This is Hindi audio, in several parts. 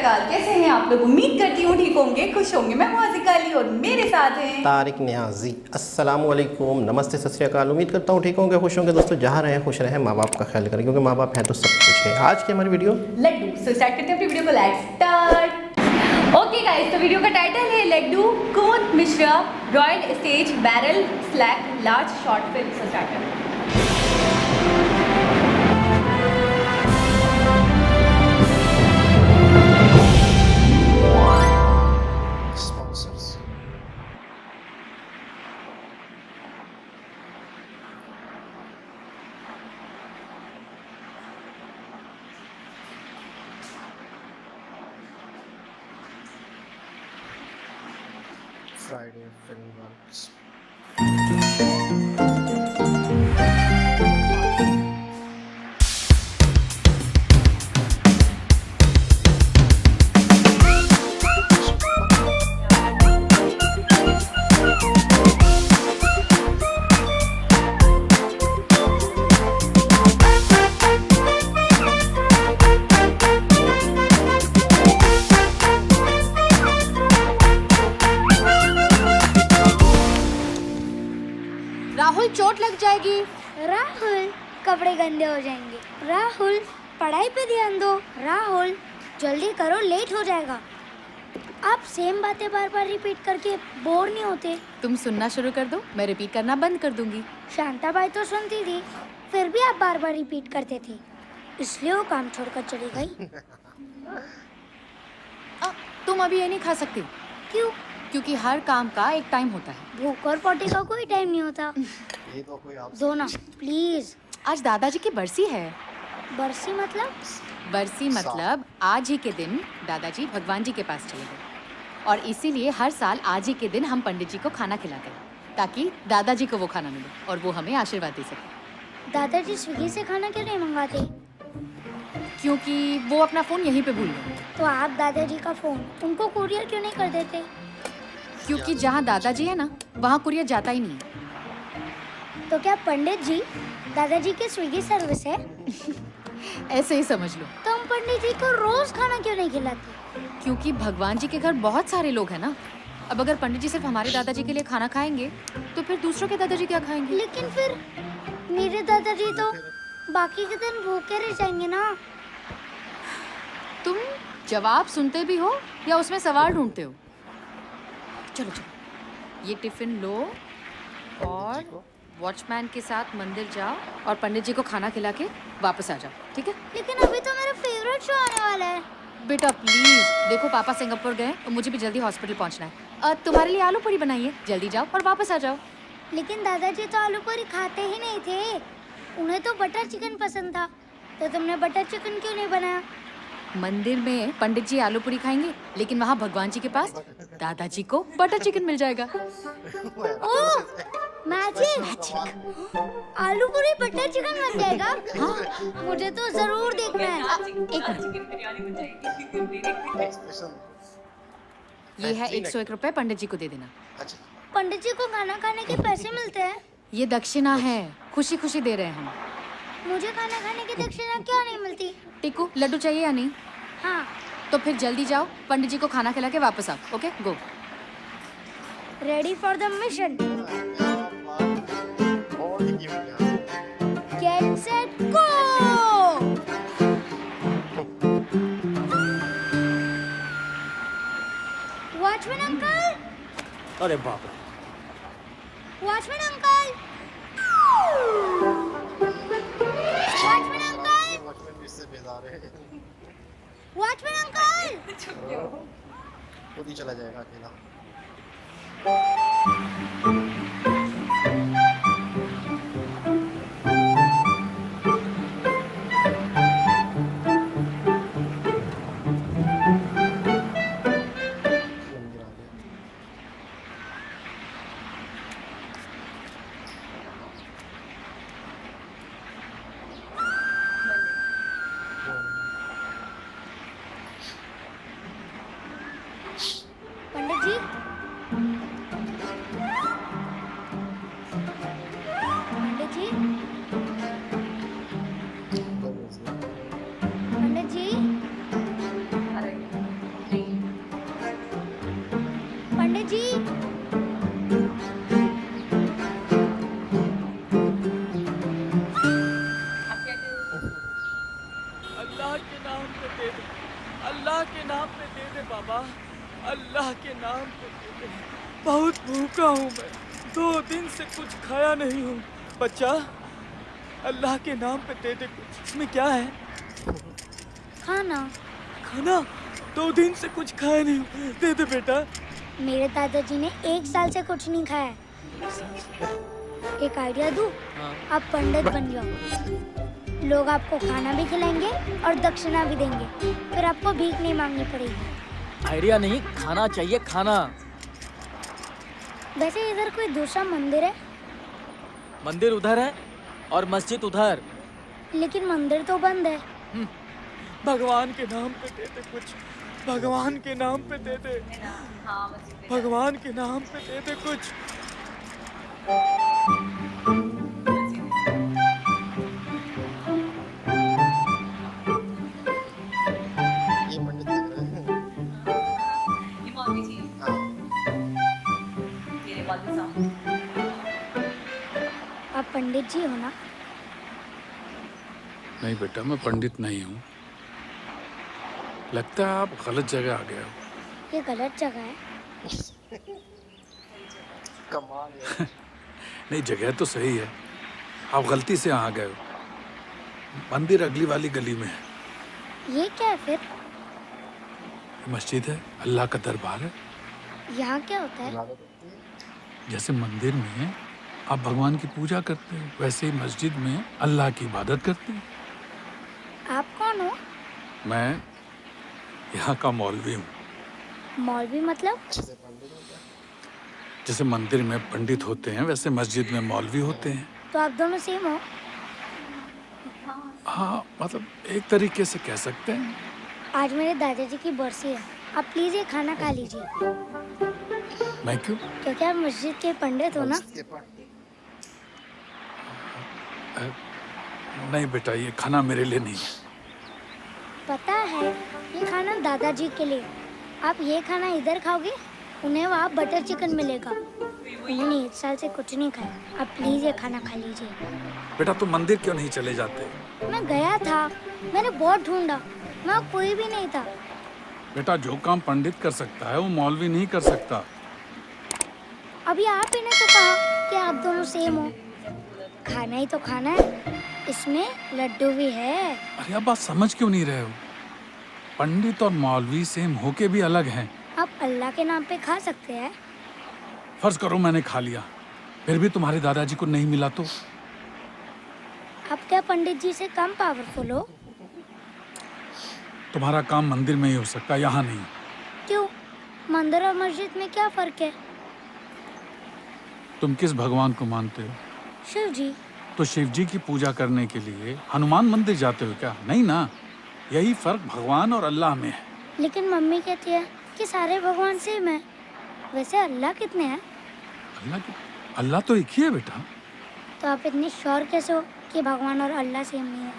अकाल, कैसे हैं आप लोग? उम्मीद करती हूँ ठीक होंगे, खुश होंगे। मैं मुआज़िका अली और मेरे साथ हैं तारिक नियाजी। अस्सलाम वालेकुम, नमस्ते, सत श्री अकाल। उम्मीद करता हूँ ठीक होंगे, खुश होंगे। दोस्तों जहाँ रहें खुश रहें, माँ बाप का ख्याल करें, क्योंकि माँ बाप हैं तो सब कुछ है। आज की हमारी वीडियो लड्डू। सो स्टार्ट करते हैं अपनी वीडियो को। Let's start. ओके गाइस, तो वीडियो का टाइटल है Laddu Kumud Mishra royal stag barrel slag large short film. So start करते हैं। Sponsors. Friday film works. Rahul चोट लग जाएगी। राहुल कपड़े गंदे हो जाएंगे। राहुल पढ़ाई पे ध्यान दो। राहुल जल्दी करो, लेट हो जाएगा। आप सेम बातें बार बार रिपीट करके बोर नहीं होते? तुम सुनना शुरू कर दो, मैं रिपीट करना बंद कर दूंगी। शांताबाई तो सुनती थी, फिर भी आप बार बार रिपीट करते थे, इसलिए वो काम छोड़कर चली गई। तुम अभी ये नहीं खा सकती। क्यों? क्योंकि हर काम का एक टाइम होता है। भूख और पोटी का कोई टाइम नहीं होता। ये तो कोई आप दो ना प्लीज। आज दादाजी की बरसी है। बरसी मतलब? बरसी मतलब आज ही के दिन दादाजी भगवान जी के पास चले गए, और इसीलिए हर साल आज ही के दिन हम पंडित जी को खाना खिलाते हैं, ताकि दादाजी को वो खाना मिले और वो हमें आशीर्वाद दे सके। दादाजी स्विगी से खाना क्यों नहीं मंगाते? क्योंकि वो अपना फोन यहीं पे भूल गए। तो आप दादाजी का फोन उनको कुरियर क्यों नहीं कर देते? क्योंकि जहाँ दादाजी है ना, वहाँ कुरियर जाता ही नहीं है। तो क्या पंडित जी दादाजी की स्विगी सर्विस है? ऐसे ही समझ लो। तो हम पंडित जी को रोज खाना क्यों नहीं खिलाते? क्योंकि भगवान जी के घर बहुत सारे लोग हैं ना। अब अगर पंडित जी सिर्फ हमारे दादाजी के लिए खाना खाएंगे, तो फिर दूसरों के दादाजी क्या खाएंगे? लेकिन फिर मेरे दादाजी तो बाकी के दिन भूखे रह जाएंगे ना। तुम जवाब सुनते भी हो या उसमें सवाल ढूंढते हो? चलो चलो, ये टिफिन लो और वॉचमैन के साथ मंदिर जाओ और पंडित जी को खाना खिला के वापस आ जाओ, ठीक है? लेकिन अभी तो मेरा फेवरेट शो आने वाला है। बेटा प्लीज देखो, पापा सिंगापुर गए और मुझे भी जल्दी हॉस्पिटल पहुंचना है। तुम्हारे लिए आलू पूरी बनाई है, जल्दी जाओ और वापस आ जाओ। लेकिन दादाजी तो आलू पूरी खाते ही नहीं थे, उन्हें तो बटर चिकन पसंद था। तो तुमने बटर चिकन क्यों नहीं बनाया? मंदिर में पंडित जी आलू पूरी खाएंगे, लेकिन वहाँ भगवान जी के पास दादाजी को बटर चिकन मिल जाएगा। ओह मैजिक! आलू पूरी बटर चिकन बन जाएगा? हाँ, मुझे तो जरूर देखना है। एक ये है 101 रुपए, पंडित जी को दे देना। पंडित जी को खाना खाने के पैसे मिलते हैं? ये दक्षिणा है, खुशी खुशी दे रहे हैं हम। मुझे खाना खाने की दक्षिणा क्यों नहीं मिलती? टिकू, लड्डू चाहिए या नहीं? हाँ। तो फिर जल्दी जाओ, पंडित जी को खाना खिला के वापस आओ। Okay, go. Ready for the mission. Get set go. Watchman uncle! अरे बाप रे, watchman uncle! Watchman uncle! Watchman इससे बेजार है। Watchman uncle! खुद ही चला जाएगा अकेला। पंडित जी, अल्लाह के नाम पे दे दे, अल्लाह के नाम पे दे दे बाबा, अल्लाह के नाम पे दे दे। बहुत भूखा हूँ मैं, 2 दिन से कुछ खाया नहीं हूँ। बच्चा, अल्लाह के नाम पे दे दे कुछ। इसमें क्या है? खाना। खाना? 2 दिन से कुछ खाया नहीं हूँ, दे दे बेटा। मेरे दादाजी ने 1 साल से कुछ नहीं खाया है। एक आइडिया दूँ? हाँ। आप पंडित बन जाओ, लोग आपको खाना भी खिलाएंगे और दक्षिणा भी देंगे, फिर आपको भीख नहीं मांगनी पड़ेगी। आइडिया नहीं, खाना चाहिए, खाना। वैसे इधर कोई दूसरा मंदिर है? मंदिर उधर है और मस्जिद उधर। लेकिन मंदिर तो बंद है। भगवान के नाम पे दे दे कुछ, भगवान के नाम पे दे दे, भगवान के नाम पे दे दे कुछ। ये पंडित लग रहे हैं। ये मौलवी जी, हाँ। मेरे मौलवी साहब। आप पंडित जी हो ना? नहीं बेटा, मैं पंडित नहीं हूँ। लगता है आप गलत जगह आ गए हो। ये गलत जगह है। कमाल है। नहीं, जगह तो सही है, आप गलती से आ गए हो। मंदिर अगली वाली गली में है। ये क्या है फिर? मस्जिद है, अल्लाह का दरबार है। यहाँ क्या होता है? जैसे मंदिर में आप भगवान की पूजा करते हो, वैसे ही मस्जिद में अल्लाह की इबादत करते हैं। आप कौन हो? मैं यहाँ का मौलवी हूँ। मौलवी मतलब? जैसे मंदिर में पंडित होते हैं, वैसे मस्जिद में मौलवी होते हैं। तो आप दोनों सेम हो? हाँ, मतलब एक तरीके से कह सकते हैं। आज मेरे दादाजी की बरसी है, आप प्लीज ये खाना खा लीजिए। मैं क्यों? क्योंकि आप मस्जिद के पंडित हो ना। नहीं बेटा, ये खाना मेरे लिए नहीं है। पता है, ये खाना दादाजी के लिए। आप ये खाना इधर खाओगे, उन्हें वहाँ बटर चिकन मिलेगा। उन्होंने 1 साल से कुछ नहीं खाया। आप प्लीज ये खाना खा लीजिए। बेटा, तुम मंदिर क्यों नहीं चले जाते? मैं गया था, मैंने बहुत ढूंढा, वहाँ कोई भी नहीं था। बेटा, जो काम पंडित कर सकता है वो मौलवी नहीं कर सकता। अभी आप ही ने तो कहा कि आप दोनों सेम हो। खाना ही तो खाना है, इसमें लड्डू भी है। अरे आप बात समझ क्यों नहीं रहे हो? पंडित और मौलवी सेम होके भी अलग हैं। आप अल्लाह के नाम पे खा सकते हैं। फर्ज करो मैंने खा लिया, फिर भी तुम्हारे दादाजी को नहीं मिला तो? आप क्या पंडित जी से कम पावरफुल हो? तुम्हारा काम मंदिर में ही हो सकता है, यहाँ नहीं। क्यों? मंदिर और मस्जिद में क्या फर्क है? तुम किस भगवान को मानते हो? शिव जी। तो शिव जी की पूजा करने के लिए हनुमान मंदिर जाते हो क्या? नहीं ना। यही फर्क भगवान और अल्लाह में है। लेकिन मम्मी कहती है कि सारे भगवान सेम है। वैसे अल्लाह कितने हैं? अल्लाह तो एक ही है बेटा। तो आप इतने श्योर कैसे हो कि भगवान और अल्लाह सेम नहीं है?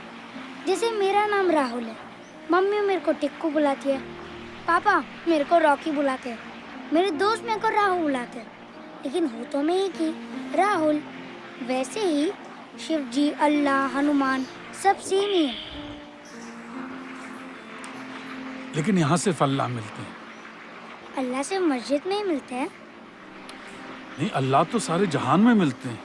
जैसे मेरा नाम राहुल है, मम्मी मेरे को टिक्कू बुलाती है, पापा मेरे को रॉकी बुलाते हैं, मेरे दोस्त मेरे को राहुल बुलाते हैं, लेकिन हो तो मैं एक ही, राहुल। वैसे ही शिव जी, अल्लाह, हनुमान सब सेम ही है। लेकिन यहाँ सिर्फ अल्लाह मिलते हैं। अल्लाह से मस्जिद में ही मिलते हैं? नहीं, अल्लाह तो सारे जहान में मिलते हैं।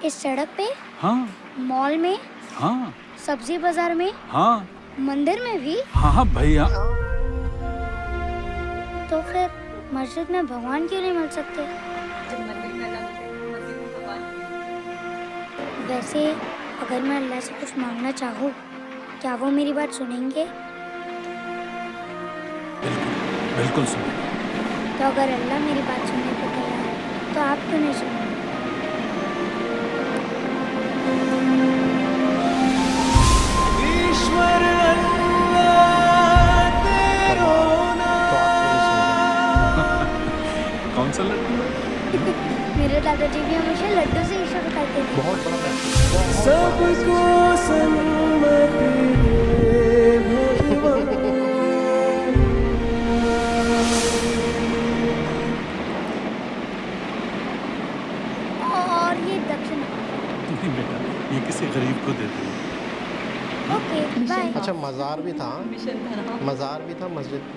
इस सड़क पे? हाँ। मॉल में? हाँ। सब्जी बाजार में? हाँ। मंदिर में भी? हाँ भैया। तो फिर मस्जिद में भगवान क्यों नहीं मिल सकते? वैसे अगर मैं अल्लाह से कुछ मांगना चाहूँ, क्या वो मेरी बात सुनेंगे? बिल्कुल सुनो। तो अगर अल्लाह मेरी बात सुनने को तैयार है, तो आप क्यों नहीं सुनेंगे? ईश्वर कौन सा लड्डू? मेरे दादाजी भी हमेशा लड्डू से ईश्वर करते थे। बहुत बड़ा सबको सन्मति दे भगवान। और ये दक्षिणा। नहीं बेटा, ये किसी गरीब को दे दो। Okay, bye. अच्छा मज़ार भी था, मिशन था ना। मज़ार भी था, मस्जिद।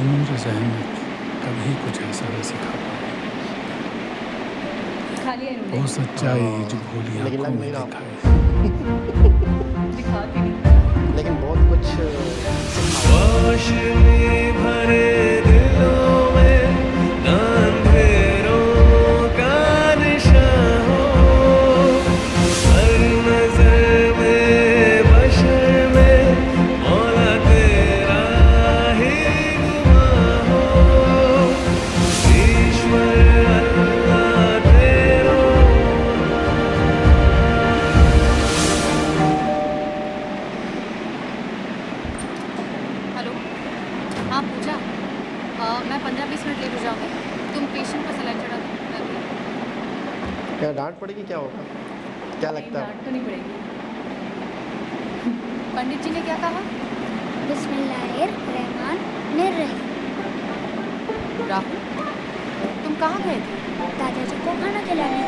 उम्र ज़हमत कभी कुछ ऐसा न सिखा पाए, खा लिया इन्होंने। वो सच्चाई जो भोली लेकिन आंखों लग में नहीं रहा दिखाए। दिखा के नहीं। लेकिन बहुत कुछ रोशनी भरे दिलों में अंधेरों का निशां हो, हर नजर में बशर में मौला तेरा ही गुमा हो, ईश्वर अल्लाह तेरो। हेलो, हाँ पूजा, मैं 15-20 मिनट लेट हो जाऊँगी। तुम पेशेंट को सलाइन चढ़ा दो। मैं अभी- क्या डांट पड़ेगी, क्या होगा, क्या लगता है? डांट तो नहीं पड़ेगी। पंडित जी ने क्या कहा? बिस्मिल्लाहिर्रहमानिर्रहीम। राहुल, तुम कहाँ गए थे? दादाजी को खाना खिलाने।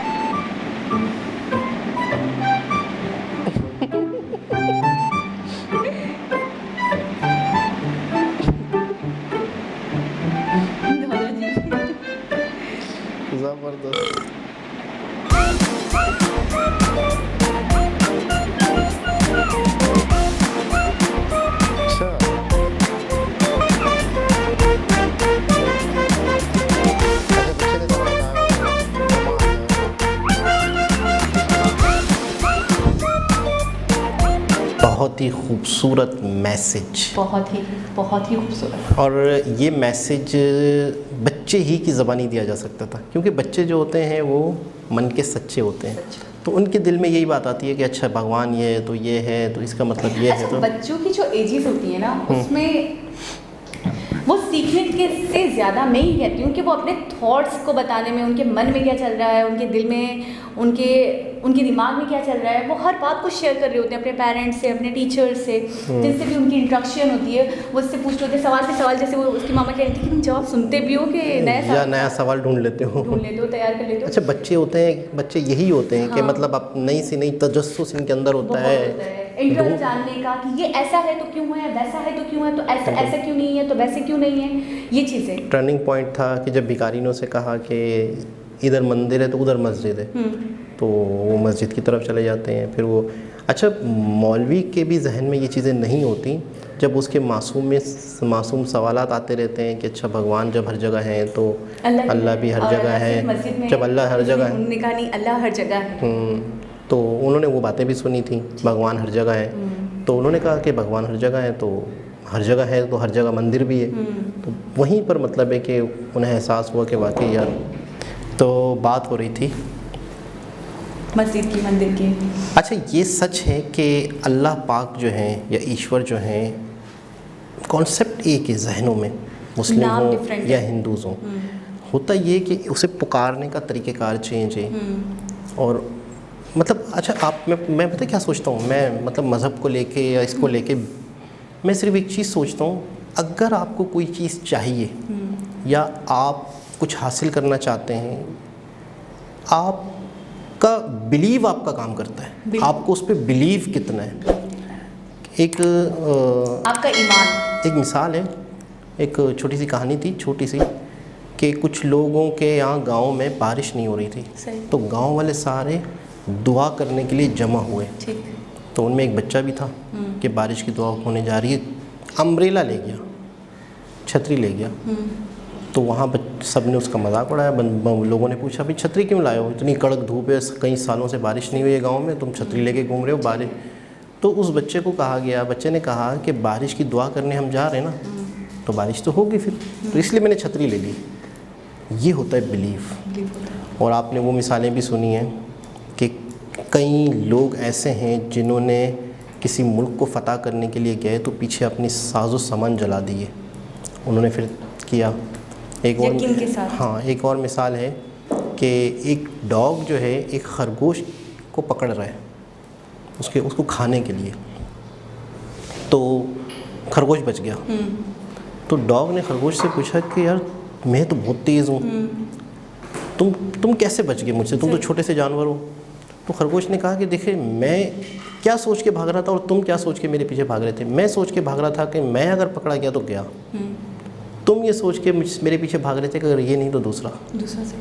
दादाजी। ज़बरदस्त। अच्छा अच्छा, बच्चे ने सब बताया। बहुत ही खूबसूरत मैसेज, बहुत ही खूबसूरत। और ये मैसेज बच्चे ही की ज़बानी दिया जा सकता था, क्योंकि बच्चे जो होते हैं वो मन के सच्चे होते हैं, तो उनके दिल में यही बात आती है कि अच्छा भगवान ये है तो ये है, तो इसका मतलब ये है। अच्छा, तो बच्चों की जो एजेस होती है ना, उसमें वो सीखने के से ज़्यादा मैं ही कहती हूँ कि वो अपने थॉट्स को बताने में, उनके मन में क्या चल रहा है, उनके दिल में, उनके दिमाग में क्या चल रहा है, वो हर बात को शेयर कर रहे होते हैं अपने पेरेंट्स से, अपने टीचर्स से, जिनसे भी उनकी इंट्रैक्शन होती है, वो उससे पूछ रहे होते हैं सवाल पे सवाल। जैसे वो उसकी मामा कह रही थी कि तुम जवाब सुनते भी हो कि या नया सवाल ढूंढ लेते हो, तैयार कर लेते हो। अच्छा बच्चे होते हैं, बच्चे यही होते हैं कि हाँ। मतलब अब नई से नई तजस्सुस इनके अंदर होता बहुत होता है, है इंटरेस्ट जानने का कि ये ऐसा है तो क्यों है, वैसा है तो क्यों है, तो ऐसा क्यों नहीं है, तो वैसे क्यों नहीं है, ये चीज़ें। टर्निंग पॉइंट था कि जब भिखारी ने उसे कहा कि इधर मंदिर है तो उधर मस्जिद है, तो वो मस्जिद की तरफ चले जाते हैं। फिर वो अच्छा, मौलवी के भी जहन में ये चीज़ें नहीं होती जब उसके मासूम सवालात आते रहते हैं कि अच्छा भगवान जब हर जगह हैं तो अल्लाह भी हर जगह है, जब अल्लाह हर जगह है, उन्होंने कहा नहीं अल्लाह हर जगह है। तो उन्होंने वो बातें भी सुनी थी, भगवान हर जगह है, तो उन्होंने कहा कि भगवान हर जगह है, तो हर जगह है तो हर जगह मंदिर भी है। तो वहीं पर मतलब है कि उन्हें एहसास हुआ कि वाकई यार, तो बात हो रही थी मस्जिद की, मंदिर की। अच्छा, ये सच है कि अल्लाह पाक जो हैं या ईश्वर जो हैं, कॉन्सेप्ट एक है जहनों में, मुस्लिम नाम हो different या है। हिंदूज़ हों, होता ये कि उसे पुकारने का तरीक़ेकार चेंज है। और मतलब अच्छा, आप मैं पता क्या सोचता हूँ, मैं मतलब मज़हब को लेके या इसको लेके मैं सिर्फ एक चीज़ सोचता हूँ, अगर आपको कोई चीज़ चाहिए या आप कुछ हासिल करना चाहते हैं, आपका बिलीव आपका काम करता है, आपको उस पर बिलीव कितना है। एक आपका ईमान। एक मिसाल है, एक छोटी सी कहानी थी, छोटी सी, कि कुछ लोगों के यहाँ गांव में बारिश नहीं हो रही थी, सही। तो गांव वाले सारे दुआ करने के लिए जमा हुए। ठीक। तो उनमें एक बच्चा भी था कि बारिश की दुआ होने जा रही है, अम्ब्रेला ले गया, छतरी ले गया। तो वहाँ सब ने उसका मजाक उड़ाया, लोगों ने पूछा भाई छतरी क्यों लाए हो, इतनी कड़क धूप है, कई सालों से बारिश नहीं हुई है गाँव में, तुम छतरी लेके घूम रहे हो बारिश। तो उस बच्चे को कहा गया, बच्चे ने कहा कि बारिश की दुआ करने हम जा रहे हैं ना, तो बारिश तो होगी फिर, तो इसलिए मैंने छतरी ले ली। ये होता है बिलीफ। और आपने वो मिसालें भी सुनी हैं कि कई लोग ऐसे हैं जिन्होंने किसी मुल्क को फ़तह करने के लिए गए तो पीछे अपनी साजो सामान जला दिए, उन्होंने फिर किया। एक और यकीन के साथ। हाँ, एक और मिसाल है कि एक डॉग जो है एक खरगोश को पकड़ रहा है उसको खाने के लिए, तो खरगोश बच गया। तो डॉग ने खरगोश से पूछा कि यार मैं तो बहुत तेज़ हूँ, तुम कैसे बच गए मुझसे, तुम तो छोटे से जानवर हो। तो खरगोश ने कहा कि देखिए मैं क्या सोच के भाग रहा था और तुम क्या सोच के मेरे पीछे भाग रहे थे। मैं सोच के भाग रहा था कि मैं अगर पकड़ा गया तो गया, तुम ये सोच के मेरे पीछे भाग रहे थे कि अगर ये नहीं तो दूसरा से।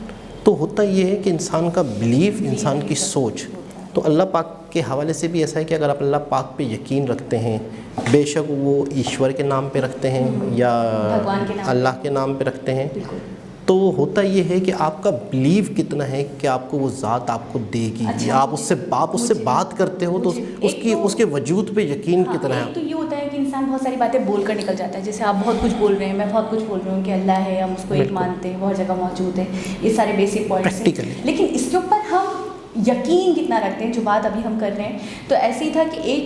तो होता ये है कि इंसान का बिलीफ, इंसान की सोच, तो अल्लाह पाक के हवाले से भी ऐसा है कि अगर आप अल्लाह पाक पे यकीन रखते हैं, बेशक वो ईश्वर के नाम पे रखते हैं या अल्लाह के नाम पे रखते हैं, तो होता ये है कि आपका बिलीव कितना है कि आपको वो ज़ात आपको देगी। अच्छा, आप उससे बात करते हो तो उसके वजूद पे यकीन कितना है। तो ये होता है कि इंसान बहुत सारी बातें बोल कर निकल जाता है, जैसे आप बहुत कुछ बोल रहे हैं, मैं बहुत कुछ बोल रही हूँ कि अल्लाह है, हम उसको एक मानते हैं, बहुत जगह मौजूद है, ये सारे बेसिक पॉइंट्स हैं। लेकिन इसके ऊपर हम यकीन कितना रखते हैं, जो बात अभी हम कर रहे हैं। तो ऐसे ही था कि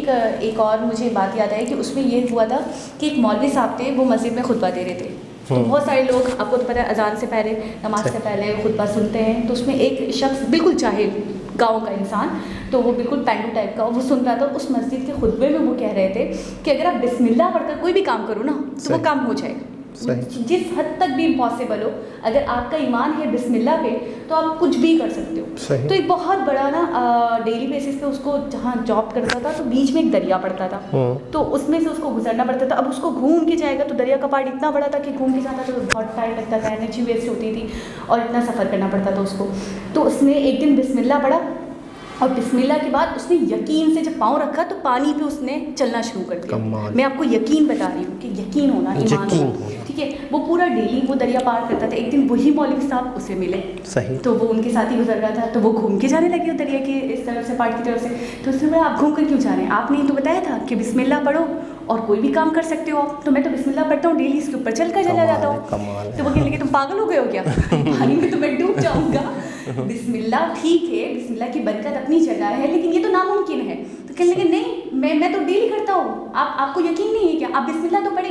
एक और मुझे बात याद आई कि उसमें ये हुआ था कि एक मौलवी साहब थे, वो मस्जिद में खुतबा दे रहे थे। तो बहुत सारे लोग, आपको तो पता है, अजान से पहले, नमाज से पहले खुतबा सुनते हैं। तो उसमें एक शख्स बिल्कुल जाहिल गांव का इंसान, तो वो बिल्कुल पेंडू टाइप का, वो सुन रहा था। उस मस्जिद के खुतबे में वो कह रहे थे कि अगर आप बिस्मिल्लाह पढ़कर कोई भी काम करो ना तो वो काम हो जाएगा, जिस हद तक भी इम्पॉसिबल हो। अगर आपका ईमान है बिस्मिल्लाह पे तो आप कुछ भी कर सकते हो। तो एक बहुत बड़ा ना डेली बेसिस पे उसको, जहाँ जॉब करता था तो बीच में एक दरिया पड़ता था, तो उसमें से उसको गुजरना पड़ता था। अब उसको घूम के जाएगा तो दरिया का पार्ट इतना बड़ा था कि घूम के जाता था तो बहुत टाइम लगता था, एनर्जी वेस्ट होती थी और इतना सफ़र करना पड़ता था उसको। तो उसने एक दिन बिस्मिल्लाह पढ़ा और बिस्मिल्लाह के बाद उसने यकीन से जब पाँव रखा तो पानी पे उसने चलना शुरू कर दिया। मैं आपको यकीन बता रही हूँ कि यकीन होना, ईमान होना, ठीक है। वो पूरा डेली वो दरिया पार करता था। एक दिन वही मौलवी साहब उसे मिले, सही, तो वो उनके साथ ही गुजर रहा था, तो वो घूम के जाने लगे दरिया के इस तरफ से, पार्ट की तरफ से। तो उसने बोला आप घूम कर क्यों जा रहे हैं, आपने तो बताया था कि बिस्मिल्लाह पढ़ो और कोई भी काम कर सकते हो आप। तो मैं तो बिस्मिल्लाह पढ़ता हूँ डेली, इसके ऊपर चल कर चला जाता हूँ। तो वो कहने लगे तुम पागल हो गए हो क्या, पानी में तो मैं डूब जाऊँगा। बिस्मिल्लाह ठीक है, बिस्मिल्लाह की बरकत अपनी जगह है, लेकिन ये तो नामुमकिन है। तो कहने लगे नहीं, मैं तो डेली करता हूँ, आपको यकीन नहीं है क्या, आप बिस्मिल्लाह तो पढ़े।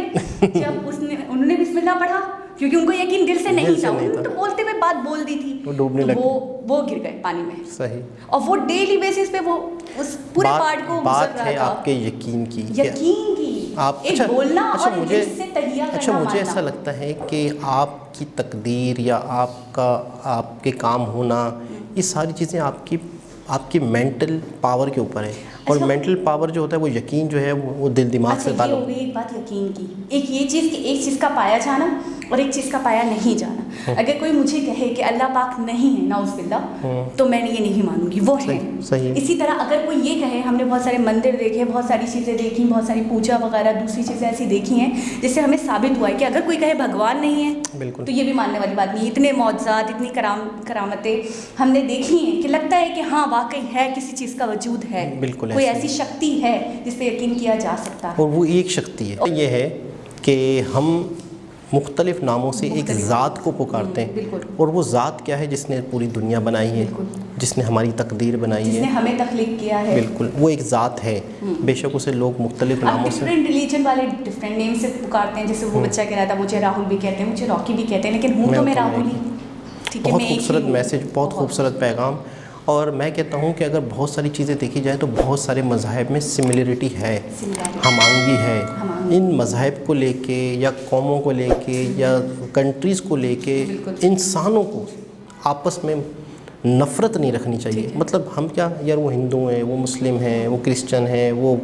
जब उन्होंने बिस्मिल्लाह पढ़ा, क्योंकि उनको यकीन दिल से नहीं था, उन्होंने तो बोलते हुए बात बोल दी थी, वो गिर गए पानी में। सही। और वो डेली बेसिस पे वो उस पूरे पार्ट को बात है आपके यकीन की आप एक बोलना और मुझे दिल से तहिया करना। मुझे ऐसा लगता है कि आपकी तकदीर या आपके काम होना, ये सारी चीज़ें आपकी मेंटल पावर के ऊपर है। और मेंटल पावर जो होता है, वो यकीन जो है वो दिल दिमाग से ताल्लुक़। ये हो गई एक बात यकीन की, एक ये चीज़ कि एक चीज़ का पाया जाना और एक चीज़ का पाया नहीं जाना। अगर कोई मुझे कहे कि अल्लाह पाक नहीं है, नाउज़ुबिल्लाह, तो मैं ये नहीं मानूंगी, वो है। सही। इसी तरह अगर कोई ये कहे, हमने बहुत सारे मंदिर देखे, बहुत सारी चीज़ें देखी, बहुत सारी पूजा वगैरह दूसरी चीज़ें ऐसी देखी हैं जिससे हमें साबित हुआ है कि अगर कोई कहे भगवान नहीं है, बिल्कुल, तो ये भी मानने वाली बात नहीं। इतने मौजज़ात, इतनी करामतें हमने देखी हैं कि लगता है कि हाँ वाकई है, किसी चीज़ का वजूद है, बिल्कुल, कोई ऐसी शक्ति है जिस पे यकीन किया जा सकता है। और वो एक शक्ति है, ये है कि हम मुख्तलिफ नामों से एक ज़ात को पुकारते हैं, और वो ज़ात क्या है, जिसने पूरी दुनिया बनाई है, जिसने हमारी तकदीर बनाई है, जिसने हमें तख्लीक किया है, बिल्कुल, वो एक ज़ात है। बेशक उसे लोग मुख्तलिफ नामों से, डिफरेंट रिलीजन वाले डिफरेंट नेम से पुकारते हैं। जैसे वो बच्चा कह रहा था मुझे राहुल भी कहते हैं, मुझे रॉकी भी कहते हैं, लेकिन हूँ तो मैं राहुल ही, ठीक है। बहुत खूबसूरत मैसेज, बहुत खूबसूरत पैगाम। और मैं कहता हूँ कि अगर बहुत सारी चीज़ें देखी जाए तो बहुत सारे मज़ाहिब में सिमिलरिटी है, हमांगी है। इन मज़ाहिब को लेके या कौमों को लेके या कंट्रीज़ को लेके इंसानों को आपस में नफ़रत नहीं रखनी चाहिए। मतलब हम क्या यार, वो हिंदू हैं, वो मुस्लिम हैं, वो क्रिश्चियन हैं, वो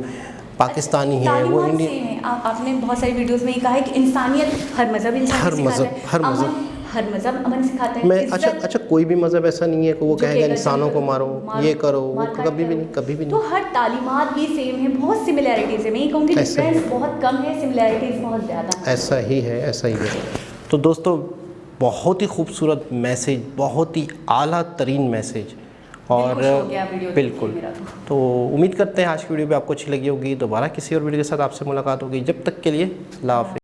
पाकिस्तानी है, वो इंडियन। आपने बहुत सारी वीडियोस में ये कहा है कि इंसानियत हर मज़हब हर मज़हब अमन सिखाता है। मैं अच्छा कोई भी मज़हब ऐसा नहीं है कि वो कहेगा इंसानों को मारो, ये करो, वो कभी भी नहीं। तो हर तालीमात भी सेम है, बहुत सिमिलैरिटीज़ है। मैं ये कहूँगी डिफरेंस बहुत कम है, सिमिलैरिटीज़ बहुत ज़्यादा। ऐसा ही है। तो दोस्तों, बहुत ही खूबसूरत मैसेज, बहुत ही आला तरीन मैसेज, और बिल्कुल। तो उम्मीद करते हैं आज की वीडियो भी आपको अच्छी लगी होगी। दोबारा किसी और वीडियो के साथ आपसे मुलाकात होगी। जब तक के लिए अल्लाह हाफ़िज़।